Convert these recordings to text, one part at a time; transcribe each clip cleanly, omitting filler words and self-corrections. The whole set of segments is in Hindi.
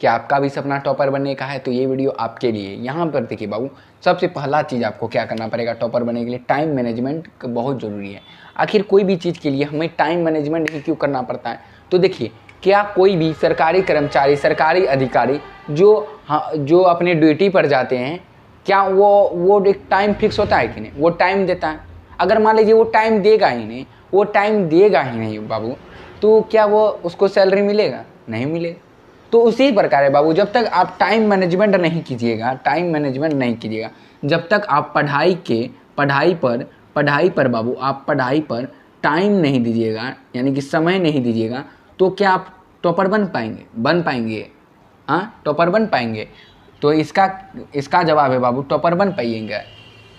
कि आपका भी सपना टॉपर बनने का है तो ये वीडियो आपके लिए। यहाँ पर देखिए बाबू, सबसे पहला चीज़ आपको क्या करना पड़ेगा टॉपर बनने के लिए, टाइम मैनेजमेंट बहुत ज़रूरी है। आखिर कोई भी चीज़ के लिए हमें टाइम मैनेजमेंट ही क्यों करना पड़ता है? तो देखिए, क्या कोई भी सरकारी कर्मचारी, सरकारी अधिकारी जो अपने ड्यूटी पर जाते हैं, क्या वो एक टाइम फिक्स होता है कि नहीं? वो टाइम देता है। अगर मान लीजिए वो टाइम देगा ही नहीं बाबू, तो क्या वो उसको सैलरी मिलेगा? नहीं मिलेगा। तो उसी प्रकार है बाबू, जब तक आप टाइम मैनेजमेंट नहीं कीजिएगा, जब तक आप पढ़ाई पर बाबू, आप पढ़ाई पर टाइम नहीं दीजिएगा, यानी कि समय नहीं दीजिएगा, तो क्या आप टॉपर बन पाएंगे? हाँ, टॉपर बन पाएंगे? तो इसका जवाब है बाबू, टॉपर बन पाइएगा?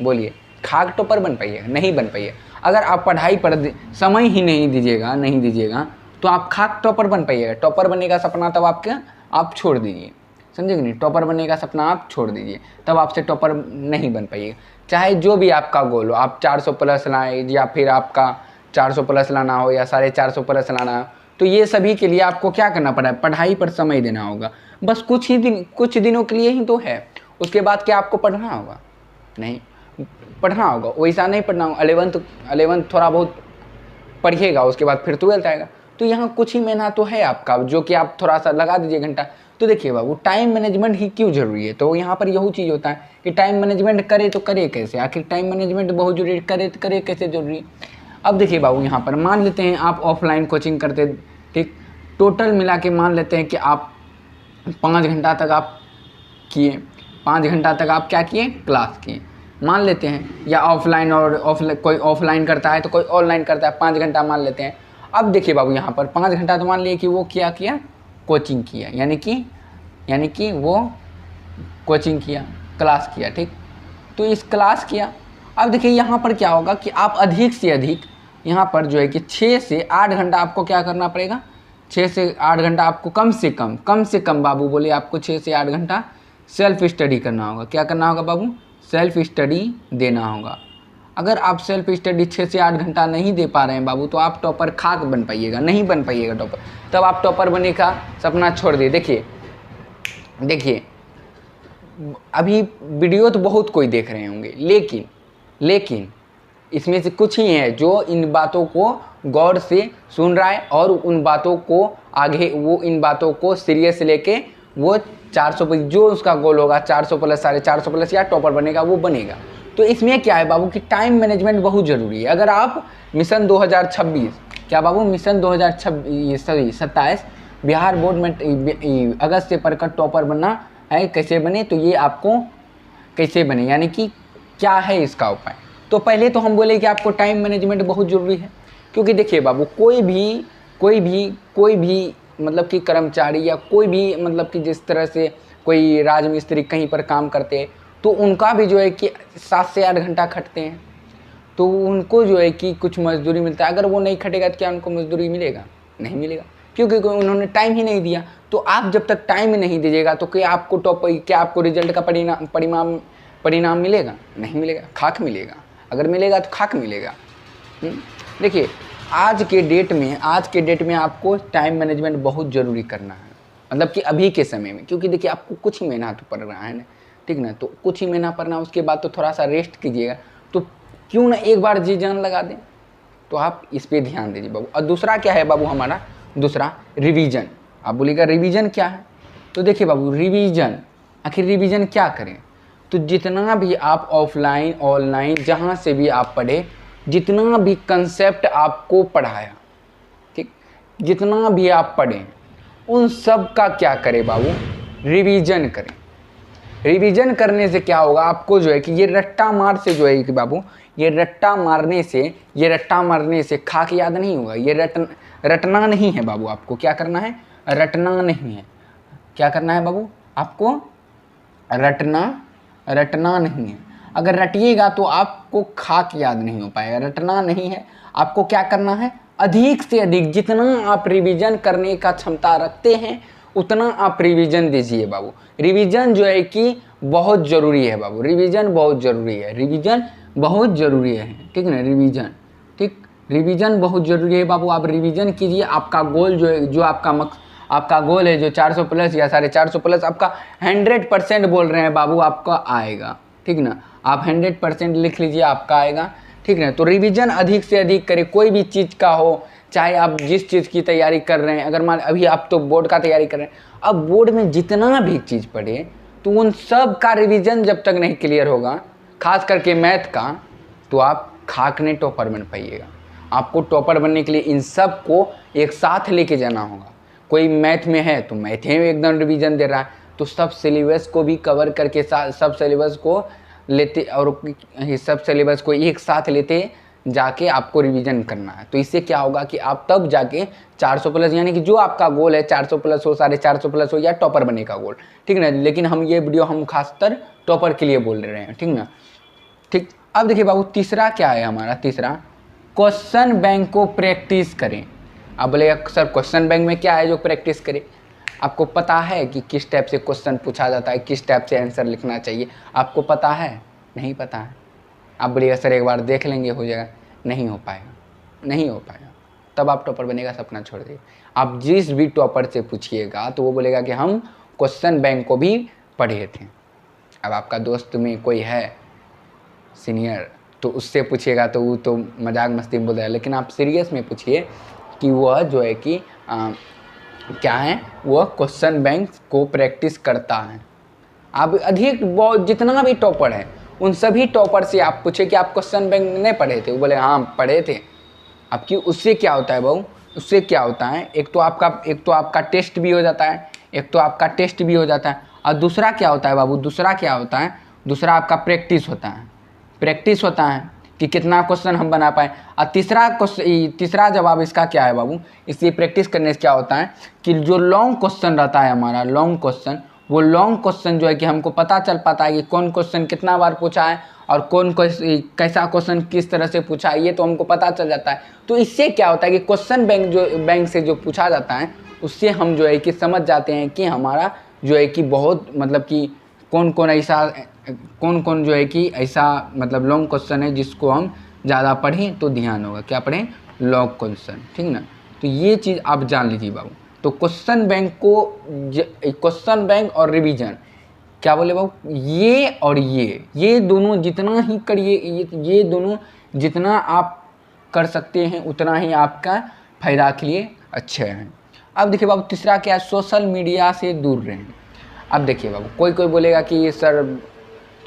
बोलिए, खाक टॉपर बन पाइएगा? नहीं बन पाइएगा। अगर आप पढ़ाई पर समय ही नहीं दीजिएगा तो आप खाक टॉपर बन पाइएगा? टॉपर बनने का सपना तब आप छोड़ दीजिए, समझे कि नहीं? टॉपर बनने का सपना आप छोड़ दीजिए, तब आपसे टॉपर नहीं बन पाइएगा। चाहे जो भी आपका गोल हो, आप 400 प्लस लाएँ या फिर आपका 400 प्लस लाना हो या 450 प्लस लाना हो, तो ये सभी के लिए आपको क्या करना पड़ा है? पढ़ाई पर समय देना होगा। बस कुछ दिनों के लिए ही तो है। उसके बाद क्या आपको पढ़ना होगा? नहीं पढ़ना होगा, वैसा नहीं पढ़ना होगा। 11th थोड़ा बहुत पढ़िएगा, उसके बाद फिर 12th आएगा। तो यहाँ कुछ ही महीना तो है आपका, जो कि आप थोड़ा सा लगा दीजिए घंटा। तो देखिए बाबू, टाइम मैनेजमेंट ही क्यों जरूरी है? तो यहाँ पर यही चीज़ होता है कि टाइम मैनेजमेंट करे तो करे कैसे? आखिर टाइम मैनेजमेंट बहुत जरूरी, करे कैसे जरूरी? अब देखिए बाबू, यहाँ पर मान लेते हैं आप ऑफलाइन कोचिंग करते, ठीक, टोटल मिला के मान लेते हैं कि आप 5 घंटा तक आप किए, 5 घंटा तक आप क्या किए? क्लास किए, मान लेते हैं। या कोई ऑफलाइन करता है तो कोई ऑनलाइन करता है, 5 घंटा मान लेते हैं। अब देखिए बाबू, यहाँ पर 5 घंटा तो मान लिए कि वो क्या किया? कोचिंग किया, यानी कि वो कोचिंग किया, क्लास किया, ठीक। तो इस क्लास किया। अब देखिए यहाँ पर क्या होगा कि आप अधिक से अधिक यहाँ पर जो है कि 6 से 8 घंटा आपको क्या करना पड़ेगा? 6 से 8 घंटा आपको कम से कम बाबू बोले, आपको 6 से 8 घंटा सेल्फ स्टडी करना होगा। क्या करना होगा बाबू? सेल्फ स्टडी देना होगा। अगर आप सेल्फ स्टडी 6 से 8 घंटा नहीं दे पा रहे हैं बाबू, तो आप टॉपर खाक बन पाइएगा, नहीं बन पाइएगा टॉपर। तब आप टॉपर बनने का सपना छोड़ दिए। देखिए अभी वीडियो तो बहुत कोई देख रहे होंगे, लेकिन इसमें से कुछ ही है जो इन बातों को गौर से सुन रहा है और उन बातों को आगे, वो इन बातों को सीरियस लेके वो 400 प्लस जो उसका गोल होगा, 400 प्लस, 450 प्लस या टॉपर बनेगा, वो बनेगा। तो इसमें क्या है बाबू कि टाइम मैनेजमेंट बहुत ज़रूरी है। अगर आप मिशन 2026, क्या बाबू, मिशन 2027 बिहार बोर्ड में अगस्त से पढ़कर टॉपर बनना है, कैसे बने? तो ये आपको कैसे बने, यानी कि क्या है इसका उपाय? तो पहले तो हम बोले कि आपको टाइम मैनेजमेंट बहुत ज़रूरी है, क्योंकि देखिए बाबू, कोई भी मतलब कि कर्मचारी या कोई भी मतलब कि जिस तरह से कोई राजमिस्त्री कहीं पर काम करते हैं, तो उनका भी जो है कि 7 से 8 घंटा खटते हैं, तो उनको जो है कि कुछ मजदूरी मिलता है। अगर वो नहीं खटेगा तो क्या उनको मजदूरी मिलेगा? नहीं मिलेगा, क्योंकि उन्होंने टाइम ही नहीं दिया। तो आप जब तक टाइम ही नहीं दीजिएगा तो क्या आपको रिजल्ट का परिणाम मिलेगा? नहीं मिलेगा, खाक मिलेगा। अगर मिलेगा तो खाक मिलेगा। देखिए आज के डेट में आपको टाइम मैनेजमेंट बहुत ज़रूरी करना है, मतलब कि अभी के समय में, क्योंकि देखिए आपको कुछ ही महीना तो पड़ रहा है ना, ठीक ना? तो कुछ ही महीना पढ़ना, उसके बाद तो थोड़ा सा रेस्ट कीजिएगा। तो क्यों ना एक बार जी जान लगा दें? तो आप इस पे ध्यान दीजिए बाबू। और दूसरा क्या है बाबू हमारा? दूसरा रिवीजन। आप बोलिएगा रिवीजन क्या है? तो देखिए बाबू, रिवीजन, आखिर रिवीजन क्या करें? तो जितना भी आप ऑफलाइन ऑनलाइन जहाँ से भी आप पढ़े, जितना भी कंसेप्ट आपको पढ़ाया, ठीक, जितना भी आप पढ़ें, उन सब का क्या करें बाबू? रिवीजन करें। रिवीजन करने से क्या होगा? आपको जो है कि ये रट्टा मार से जो है कि बाबू, ये रट्टा मारने से खाक याद नहीं होगा। ये रटना नहीं है बाबू। आपको क्या करना है? रटना नहीं है। क्या करना है बाबू? आपको रटना नहीं है। अगर रटिएगा तो आपको खाक याद नहीं हो पाएगा। रटना नहीं है, आपको क्या करना है? अधिक से अधिक जितना आप रिवीजन करने का क्षमता रखते हैं उतना आप रिवीजन दीजिए बाबू। रिवीजन जो है कि बहुत ज़रूरी है बाबू। रिवीजन बहुत ज़रूरी है, ठीक ना? रिवीजन बहुत ज़रूरी है बाबू। आप रिवीजन कीजिए। आपका गोल जो है, जो आपका आपका गोल है जो 400 प्लस या 450 प्लस, आपका 100% बोल रहे हैं बाबू आपका आएगा, ठीक ना। आप 100% लिख लीजिए, आपका आएगा, ठीक ना। तो रिवीजन अधिक से अधिक करें, कोई भी चीज़ का हो, चाहे आप जिस चीज़ की तैयारी कर रहे हैं। अगर मान अभी आप तो बोर्ड का तैयारी कर रहे हैं, अब बोर्ड में जितना भी चीज़ पढ़े तो उन सब का रिवीजन जब तक नहीं क्लियर होगा, खास करके मैथ का, तो आप खाकने टॉपर बन पाइएगा। आपको टॉपर बनने के लिए इन सब को एक साथ लेके जाना होगा। कोई मैथ में है तो मैथ में एकदम रिवीजन दे रहा है, तो सब सिलेबस को भी कवर करके सब सिलेबस को लेते और सब सिलेबस को एक साथ लेते जाके आपको रिवीजन करना है। तो इससे क्या होगा कि आप तब जाके 400 प्लस, यानी कि जो आपका गोल है 400 प्लस हो, 450 प्लस हो, या टॉपर बनने का गोल, ठीक ना। लेकिन हम ये वीडियो हम खासकर टॉपर के लिए बोल रहे हैं, ठीक ना। ठीक, अब देखिए बाबू तीसरा क्या है हमारा, तीसरा क्वेश्चन बैंक को प्रैक्टिस करें। अब बोले सर क्वेश्चन बैंक में क्या है जो प्रैक्टिस करें? आपको पता है कि किस टाइप से क्वेश्चन पूछा जाता है, किस टाइप से आंसर लिखना चाहिए? आपको पता है? नहीं पता है। आप बोलिएगा सर एक बार देख लेंगे हो जाएगा, नहीं हो पाएगा, नहीं हो पाएगा। तब आप टॉपर बनेगा सपना छोड़ दीजिए। आप जिस भी टॉपर से पूछिएगा तो वो बोलेगा कि हम क्वेश्चन बैंक को भी पढ़े थे। अब आपका दोस्त में कोई है सीनियर तो उससे पूछिएगा तो वो तो मजाक मस्ती में बोल रहा है, लेकिन आप सीरियस में पूछिए कि वह जो है कि क्या है, वह क्वेश्चन बैंक को प्रैक्टिस करता है। आप अधिक जितना भी टॉपर है उन सभी टॉपर से आप पूछे कि आप क्वेश्चन बैंक नहीं पढ़े थे? वो बोले हाँ पढ़े थे। अब कि उससे क्या होता है बहू, उससे क्या होता है, एक तो आपका टेस्ट भी हो जाता है, और दूसरा क्या होता है बाबू, दूसरा क्या होता है, दूसरा आपका प्रैक्टिस होता है कि कितना क्वेश्चन हम बना पाए। और तीसरा जवाब इसका क्या है बाबू, इसलिए प्रैक्टिस करने से क्या होता है कि जो लॉन्ग क्वेश्चन रहता है हमारा, वो लॉन्ग क्वेश्चन जो है कि हमको पता चल पाता है कि कौन क्वेश्चन कितना बार पूछा है और कैसा क्वेश्चन किस तरह से पूछा है, ये तो हमको पता चल जाता है। तो इससे क्या होता है कि क्वेश्चन बैंक से जो पूछा जाता है उससे हम जो है कि समझ जाते हैं कि हमारा जो है कि बहुत मतलब कि कौन कौन जो है कि ऐसा मतलब लॉन्ग क्वेश्चन है जिसको हम ज़्यादा पढ़ें तो ध्यान होगा, क्या पढ़ें, लॉन्ग क्वेश्चन, ठीक ना। तो ये चीज़ आप जान लीजिए बाबू। तो क्वेश्चन बैंक और रिवीजन क्या बोले बाबू, ये और ये दोनों जितना ही करिए, ये दोनों जितना आप कर सकते हैं उतना ही आपका फायदा के लिए अच्छे हैं। अब देखिए बाबू तीसरा क्या है, सोशल मीडिया से दूर रहें। अब देखिए बाबू कोई बोलेगा कि सर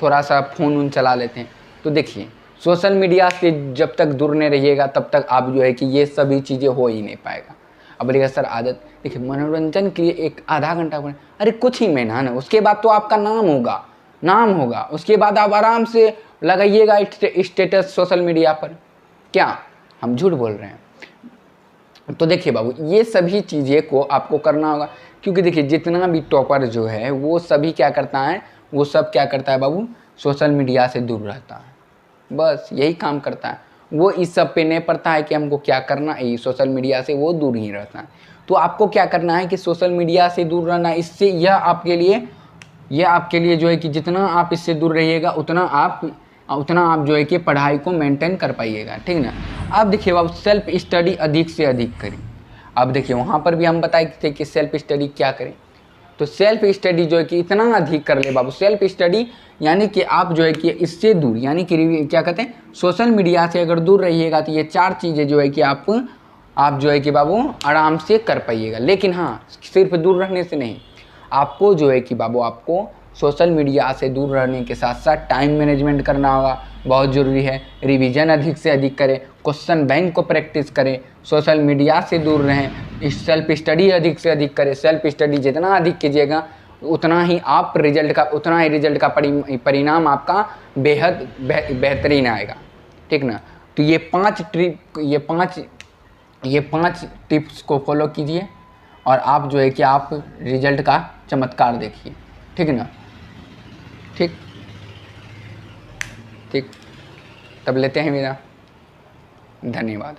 थोड़ा सा फ़ोन चला लेते हैं, तो देखिए सोशल मीडिया से जब तक दूर नहीं रहिएगा तब तक आप जो है कि ये सभी चीज़ें हो ही नहीं पाएगा। अब बोलेगा सर आदत, देखिए मनोरंजन के लिए एक आधा घंटा पढ़ें, अरे कुछ ही महीना ना, उसके बाद तो आपका नाम होगा, उसके बाद आप आराम से लगाइएगा स्टेटस सोशल मीडिया पर। क्या हम झूठ बोल रहे हैं? तो देखिए बाबू ये सभी चीज़ें को आपको करना होगा, क्योंकि देखिए जितना भी टॉपर जो है वो सभी क्या करता है, वो सब क्या करता है बाबू, सोशल मीडिया से दूर रहता है, बस यही काम करता है। वो इस सब पे नहीं पड़ता है कि हमको क्या करना है, सोशल मीडिया से वो दूर ही रहता है। तो आपको क्या करना है कि सोशल मीडिया से दूर रहना, इससे यह आपके लिए जो है कि जितना आप इससे दूर रहिएगा उतना आप जो है कि पढ़ाई को मेंटेन कर पाइएगा, ठीक ना। अब देखिए बाबू सेल्फ स्टडी अधिक से अधिक करें। अब देखिए वहाँ पर भी हम बताए थे कि सेल्फ स्टडी क्या करें, तो सेल्फ स्टडी जो है कि इतना अधिक कर ले बाबू। सेल्फ स्टडी यानी कि आप जो है कि इससे दूर, यानी कि क्या कहते हैं, सोशल मीडिया से अगर दूर रहिएगा तो ये 4 चीज़ें जो है कि आप जो है कि बाबू आराम से कर पाइएगा। लेकिन हाँ सिर्फ दूर रहने से नहीं, आपको जो है कि बाबू आपको सोशल मीडिया से दूर रहने के साथ साथ टाइम मैनेजमेंट करना होगा, बहुत ज़रूरी है। रिवीजन अधिक से अधिक करें, क्वेश्चन बैंक को प्रैक्टिस करें, सोशल मीडिया से दूर रहें, सेल्फ स्टडी अधिक से अधिक करें। सेल्फ स्टडी जितना अधिक कीजिएगा उतना ही रिजल्ट का परिणाम आपका बेहद बेहतरीन आएगा, ठीक ना। तो ये 5 टिप्स को फॉलो कीजिए और आप जो है कि आप रिजल्ट का चमत्कार देखिए, ठीक ना। ठीक तब लेते हैं मेरा, धन्यवाद।